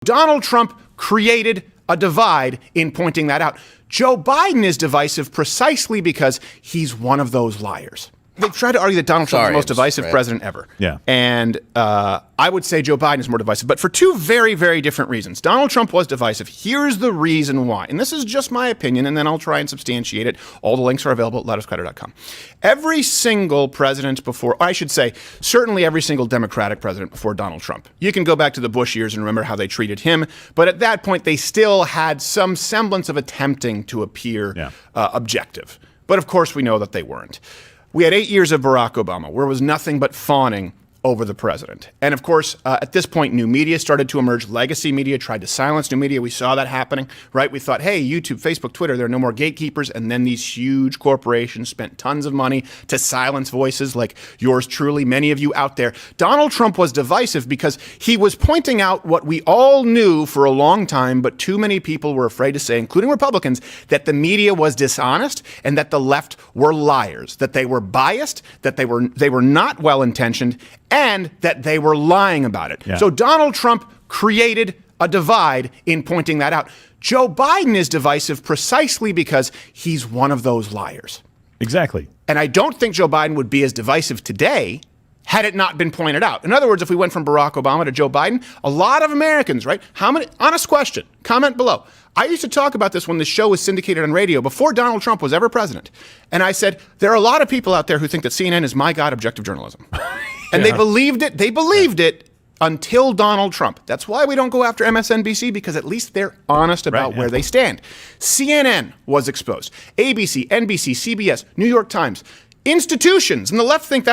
Donald Trump created a divide in pointing that out. Joe Biden is divisive precisely because he's one of those liars. They've tried to argue that Donald Trump is the most divisive president ever. Yeah. And I would say Joe Biden is more divisive, but for two very, very different reasons. Donald Trump was divisive. Here's the reason why. And this is just my opinion, and then I'll try and substantiate it. All the links are available at loudestcrowder.com. Every single president before, I should say, certainly every single Democratic president before Donald Trump. You can go back to the Bush years and remember how they treated him, but at that point, they still had some semblance of attempting to appear objective. But of course, we know that they weren't. We had 8 years of Barack Obama, where it was nothing but fawning over the president. And of course, at this point, new media started to emerge. Legacy media tried to silence new media. We saw that happening, right? We thought, hey, YouTube, Facebook, Twitter, there are no more gatekeepers. And then these huge corporations spent tons of money to silence voices like yours truly, many of you out there. Donald Trump was divisive because he was pointing out what we all knew for a long time, but too many people were afraid to say, including Republicans, that the media was dishonest and that the left were liars, that they were biased, that they were not well-intentioned, and that they were lying about it. Yeah. So Donald Trump created a divide in pointing that out. Joe Biden is divisive precisely because he's one of those liars. Exactly. And I don't think Joe Biden would be as divisive today had it not been pointed out. In other words, if we went from Barack Obama to Joe Biden, a lot of Americans, right? How many, honest question, comment below. I used to talk about this when the show was syndicated on radio before Donald Trump was ever president. And I said, there are a lot of people out there who think that CNN is, my God, objective journalism. And they believed it. They believed it until Donald Trump. That's why we don't go after MSNBC, because at least they're honest about where they stand. CNN was exposed. ABC, NBC, CBS, New York Times. Institutions, and the left thinks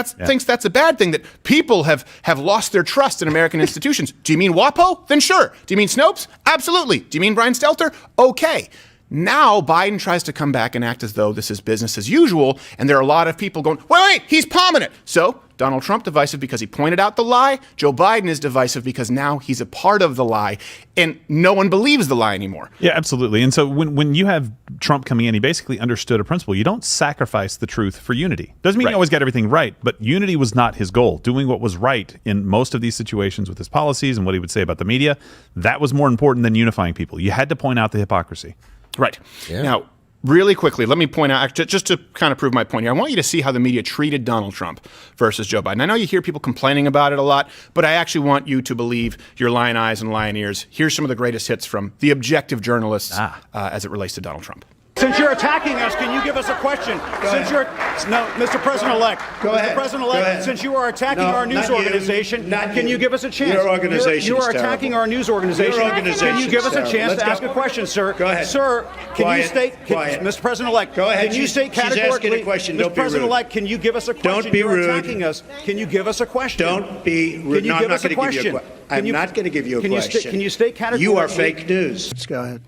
that's a bad thing, that people have lost their trust in American institutions. Do you mean WAPO? Then sure. Do you mean Snopes? Absolutely. Do you mean Brian Stelter? Okay. Now Biden tries to come back and act as though this is business as usual, and there are a lot of people going, wait, he's palming it. So Donald Trump divisive because he pointed out the lie. Joe Biden is divisive because now he's a part of the lie, and no one believes the lie anymore. Yeah, absolutely. And so when you have Trump coming in, he basically understood a principle. You don't sacrifice the truth for unity. Doesn't mean he always got everything right, but unity was not his goal. Doing what was right in most of these situations with his policies and what he would say about the media, that was more important than unifying people. You had to point out the hypocrisy. Right. Yeah. Now, really quickly, let me point out, just to kind of prove my point here, I want you to see how the media treated Donald Trump versus Joe Biden. I know you hear people complaining about it a lot, but I actually want you to believe your lion eyes and lion ears. Here's some of the greatest hits from the objective journalists as it relates to Donald Trump. Since you're attacking us, can you give us a question? Mr. President-elect. Go ahead. Mr. President-elect, since you are attacking our news organization, can you give us a chance? Your organization You are attacking our news organization. Can you give us a chance to ask a question, sir? Go ahead. Sir, can you state, Mr. President-elect, go ahead. can you state categorically, She's asking a question. Don't Mr. President-elect, can you give us a question? Don't be rude. You're attacking us. Can you give us a question? Don't be rude. Can you give us a question? I'm not going to give you a question. Can you state categorically? You are fake news. Let's go ahead.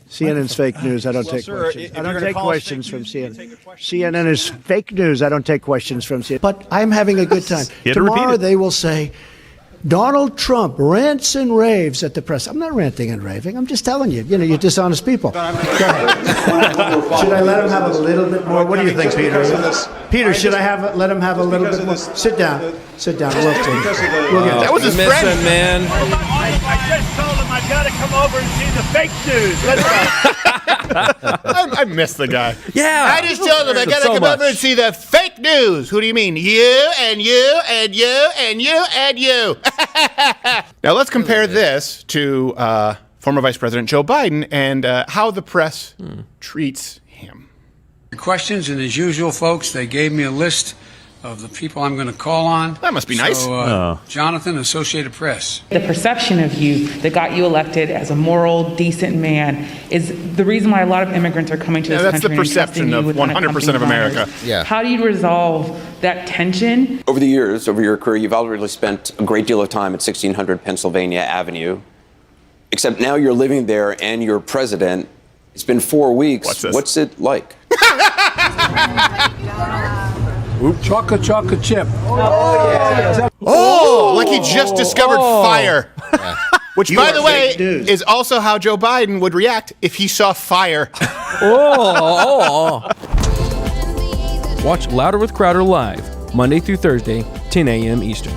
CNN's fake news. I don't take questions. I don't take questions from CNN. CNN is fake news. I don't take questions from CNN. But I'm having a good time. Tomorrow they will say, Donald Trump rants and raves at the press. I'm not ranting and raving. I'm just telling you. You know, you're dishonest people. Go ahead. Should I let him have a little bit more? What do you think, Peter? Peter, should I let him have a little bit more? Sit down. Sit down. We'll get that was his friend, man. I just told him I got to come over and see the fake news. I miss the guy. Yeah. I just told him I got to come over and see the fake news. Who do you mean? You and you and you and you and you. Now let's compare this to former Vice President Joe Biden and how the press treats him. Questions, and as usual, folks, they gave me a list of the people I'm going to call on. That must be nice. So, Jonathan, Associated Press. The perception of you that got you elected as a moral, decent man is the reason why a lot of immigrants are coming to this country. That's the perception of 100% of America. Yeah. How do you resolve that tension? Over the years, over your career, you've already spent a great deal of time at 1600 Pennsylvania Avenue, except now you're living there and you're president. It's been 4 weeks. What's it like? Chocolate chip. Oh, like he just discovered fire. Which, by the way, is also how Joe Biden would react if he saw fire. Watch Louder with Crowder live, Monday through Thursday, 10 a.m. Eastern.